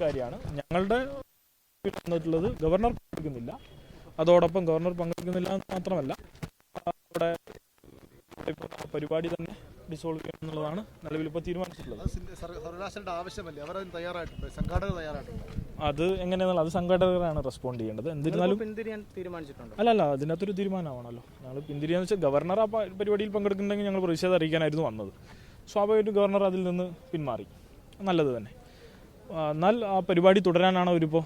കാര്യമാണ്. ഞങ്ങളുടെ വന്നിട്ടുള്ളത് ഗവർണർ പങ്കെടുക്കുന്നില്ല. അതോടൊപ്പം ഗവർണർ പങ്കെടുക്കുന്നില്ല എന്ന് മാത്രമല്ല, അവിടെ പരിപാടി തന്നെ ഡിസോൾവ് ചെയ്യണം എന്നുള്ളതാണ് നിലവിൽ ഇപ്പോൾ തീരുമാനിച്ചിട്ടുള്ളത്. അത് എങ്ങനെയാണെന്നുള്ള അത് സംഘാടകരാണ് റെസ്പോണ്ട് ചെയ്യേണ്ടത്. എന്നിരുന്നാലും അല്ല അതിനകത്തൊരു തീരുമാനമാണല്ലോ. ഞങ്ങൾ പിന്തിരിയാന്ന് വെച്ചാൽ ഗവർണർ ആ പരിപാടിയിൽ പങ്കെടുക്കുന്നുണ്ടെങ്കിൽ ഞങ്ങൾ പ്രതിഷേധം അറിയിക്കാനായിരുന്നു വന്നത്. സ്വാഭാവികമായിട്ടും ഗവർണർ അതിൽ നിന്ന് പിന്മാറി, നല്ലത് തന്നെ. എന്നാൽ ആ പരിപാടി തുടരാനാണ് അവരിപ്പോൾ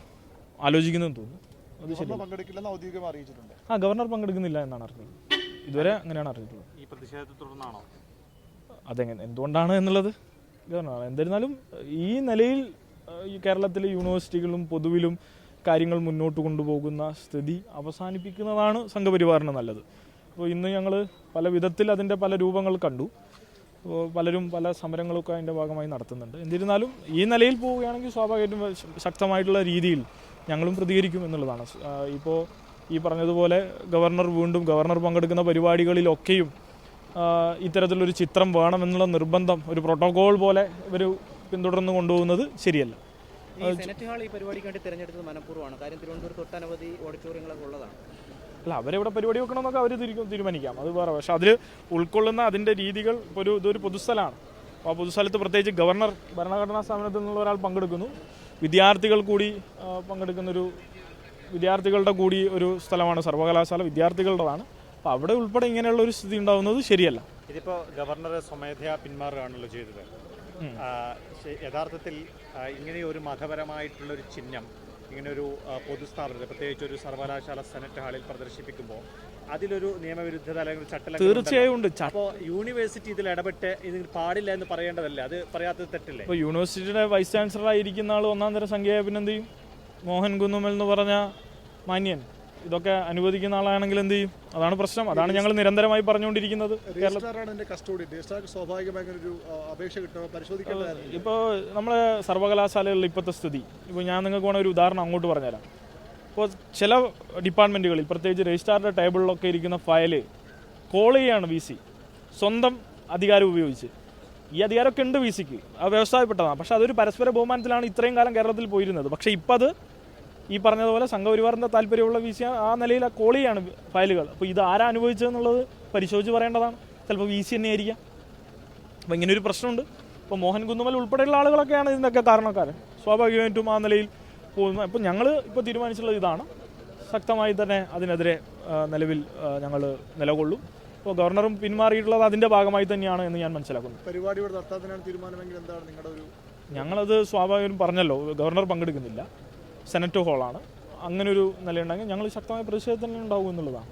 ആലോചിക്കുന്നതെന്ന് തോന്നുന്നു. അത് ശരി. ഗവർണർ പങ്കെടുക്കുന്നില്ല എന്നാണ് അറിഞ്ഞത്. ഇതുവരെ അങ്ങനെയാണ് അറിഞ്ഞിട്ടുള്ളത്. ഈ പ്രതിഷേധത്തെ തുടർന്നാണോ? എന്തുകൊണ്ടാണ് എന്നുള്ളത് ഗവർണറാണ്. എന്നിരുന്നാലും ഈ നിലയിൽ ഈ കേരളത്തിലെ യൂണിവേഴ്സിറ്റികളും പൊതുവിലും കാര്യങ്ങൾ മുന്നോട്ട് കൊണ്ടുപോകുന്ന സ്ഥിതി അവസാനിപ്പിക്കുന്നതാണ് സംഘപരിവാറിന് നല്ലത്. അപ്പോൾ ഇന്ന് ഞങ്ങൾ പല വിധത്തിൽ അതിൻ്റെ പല രൂപങ്ങൾ കണ്ടു. പലരും പല സമരങ്ങളൊക്കെ അതിൻ്റെ ഭാഗമായി നടത്തുന്നുണ്ട്. എന്നിരുന്നാലും ഈ നിലയിൽ പോവുകയാണെങ്കിൽ സ്വാഭാവികമായിട്ടും ശക്തമായിട്ടുള്ള രീതിയിൽ ഞങ്ങളും പ്രതികരിക്കും എന്നുള്ളതാണ്. ഇപ്പോൾ ഈ പറഞ്ഞതുപോലെ ഗവർണർ പങ്കെടുക്കുന്ന പരിപാടികളിലൊക്കെയും ഇത്തരത്തിലൊരു ചിത്രം വേണമെന്നുള്ള നിർബന്ധം ഒരു പ്രോട്ടോകോൾ പോലെ ഇവർ പിന്തുടർന്ന് കൊണ്ടുപോകുന്നത് ശരിയല്ല. സെനറ്റ് ഹാൾ ഈ പരിപാടിക്ക് വേണ്ടി തിരഞ്ഞെടുത്തത് മനഃപൂർവ്വമാണ്. കാര്യം തിരുവനന്തപുരത്ത് ഒട്ടനവധി ഓഡിറ്റോറിയങ്ങളൊക്കെ ഉള്ളതാണ്. അല്ല, അവരെവിടെ പരിപാടി വെക്കണമെന്നൊക്കെ അവർ തീരുമാനിക്കാം, അത് വേറെ. പക്ഷെ അതിൽ ഉൾക്കൊള്ളുന്ന അതിൻ്റെ രീതികൾ ഇപ്പോൾ ഇതൊരു പൊതുസ്ഥലമാണ്. അപ്പോൾ ആ പൊതുസ്ഥലത്ത് പ്രത്യേകിച്ച് ഗവർണർ ഭരണഘടനാ സ്ഥാപനത്തിൽ നിന്നുള്ള ഒരാൾ പങ്കെടുക്കുന്നു, വിദ്യാർത്ഥികൾ കൂടി വിദ്യാർത്ഥികളുടെ കൂടി ഒരു സ്ഥലമാണ് സർവകലാശാല, വിദ്യാർത്ഥികളുടേതാണ്. അപ്പോൾ അവിടെ ഉൾപ്പെടെ ഇങ്ങനെയുള്ള ഒരു സ്ഥിതി ഉണ്ടാകുന്നത് ശരിയല്ല. ഇതിപ്പോൾ ഗവർണർ സ്വമേധയാ പിന്മാറുകയാണല്ലോ ചെയ്തത്. യഥാർത്ഥത്തിൽ ഇങ്ങനെയൊരു മതപരമായിട്ടുള്ളൊരു ചിഹ്നം ഇങ്ങനെയൊരു പൊതുസ്ഥാപനത്തിൽ, പ്രത്യേകിച്ച് ഒരു സർവകലാശാല സെനറ്റ് ഹാളിൽ പ്രദർശിപ്പിക്കുമ്പോൾ അതിലൊരു നിയമവിരുദ്ധത അല്ലെങ്കിൽ ചട്ടലംഘനം തീർച്ചയായും ഉണ്ട്. അപ്പോൾ യൂണിവേഴ്സിറ്റി ഇതിൽ ഇടപെട്ട് ഇതിന് പാടില്ല എന്ന് പറയേണ്ടതല്ലേ? അത് പറയാത്തത് തെറ്റല്ലേ? ഇപ്പോൾ യൂണിവേഴ്സിറ്റിയുടെ വൈസ് ചാൻസലറായിരിക്കുന്ന ആൾ ഒന്നാം തരം സംഖ്യയായ പിന്നെന്ത് ചെയ്യും? മോഹൻ കുന്നുമൽ എന്ന് പറഞ്ഞ മാന്യൻ ഇതൊക്കെ അനുവദിക്കുന്ന ആളാണെങ്കിൽ എന്ത് ചെയ്യും? അതാണ് പ്രശ്നം. അതാണ് ഞങ്ങൾ നിരന്തരമായി പറഞ്ഞുകൊണ്ടിരിക്കുന്നത്. ഇപ്പോൾ നമ്മളെ സർവകലാശാലകളിൽ ഇപ്പോഴത്തെ സ്ഥിതി, ഇപ്പോൾ ഞാൻ നിങ്ങൾക്ക് വേണമെങ്കിൽ ഒരു ഉദാഹരണം അങ്ങോട്ട് പറഞ്ഞുതരാം. ഇപ്പോൾ ചില ഡിപ്പാർട്ട്മെൻറ്റുകളിൽ പ്രത്യേകിച്ച് രജിസ്ട്രാറുടെ ടേബിളിലൊക്കെ ഇരിക്കുന്ന ഫയല് കോൾ ചെയ്യാണ് VC സ്വന്തം അധികാരം ഉപയോഗിച്ച്. ഈ അധികാരമൊക്കെ ഉണ്ട് VCക്ക്, അത് വ്യവസായപ്പെട്ടതാണ്. പക്ഷേ അതൊരു പരസ്പര ബഹുമാനത്തിലാണ് ഇത്രയും കാലം കേരളത്തിൽ പോയിരുന്നത്. പക്ഷേ ഇപ്പോൾ അത് ഈ പറഞ്ഞതുപോലെ സംഘപരിവാറിൻ്റെ താല്പര്യമുള്ള VC ആ നിലയിൽ കോൾ ചെയ്യാണ് ഫയലുകൾ. അപ്പോൾ ഇത് ആരാ അനുഭവിച്ചതെന്നുള്ളത് പരിശോധിച്ച് പറയേണ്ടതാണ്. ചിലപ്പോൾ VC തന്നെ ആയിരിക്കാം. അപ്പോൾ ഇങ്ങനെയൊരു പ്രശ്നമുണ്ട്. ഇപ്പോൾ മോഹൻ കുന്നുമൽ ഉൾപ്പെടെയുള്ള ആളുകളൊക്കെയാണ് ഇതിൻ്റെയൊക്കെ കാരണക്കാരൻ. സ്വാഭാവികമായിട്ടും ആ നിലയിൽ പോകുന്നു. അപ്പോൾ ഞങ്ങൾ ഇപ്പോൾ തീരുമാനിച്ചിട്ടുള്ളത് ഇതാണ്. ശക്തമായി തന്നെ അതിനെതിരെ നിലവിൽ ഞങ്ങൾ നിലകൊള്ളും. ഇപ്പോൾ ഗവർണറും പിന്മാറിയിട്ടുള്ളത് അതിൻ്റെ ഭാഗമായി തന്നെയാണ് എന്ന് ഞാൻ മനസ്സിലാക്കുന്നു. പരിപാടി ഇവിടെ നടത്താനാണ് തീരുമാനമെങ്കിൽ എന്താണ് നിങ്ങളുടെ ഒരു? ഞങ്ങളത് സ്വാഭാവികം പറഞ്ഞല്ലോ, ഗവർണർ പങ്കെടുക്കുന്നില്ല, സെനറ്റ് ഹാളാണ്. അങ്ങനൊരു നിലയുണ്ടെങ്കിൽ ഞങ്ങൾ ശക്തമായ പ്രതിഷേധം തന്നെ ഉണ്ടാവും എന്നുള്ളതാണ്.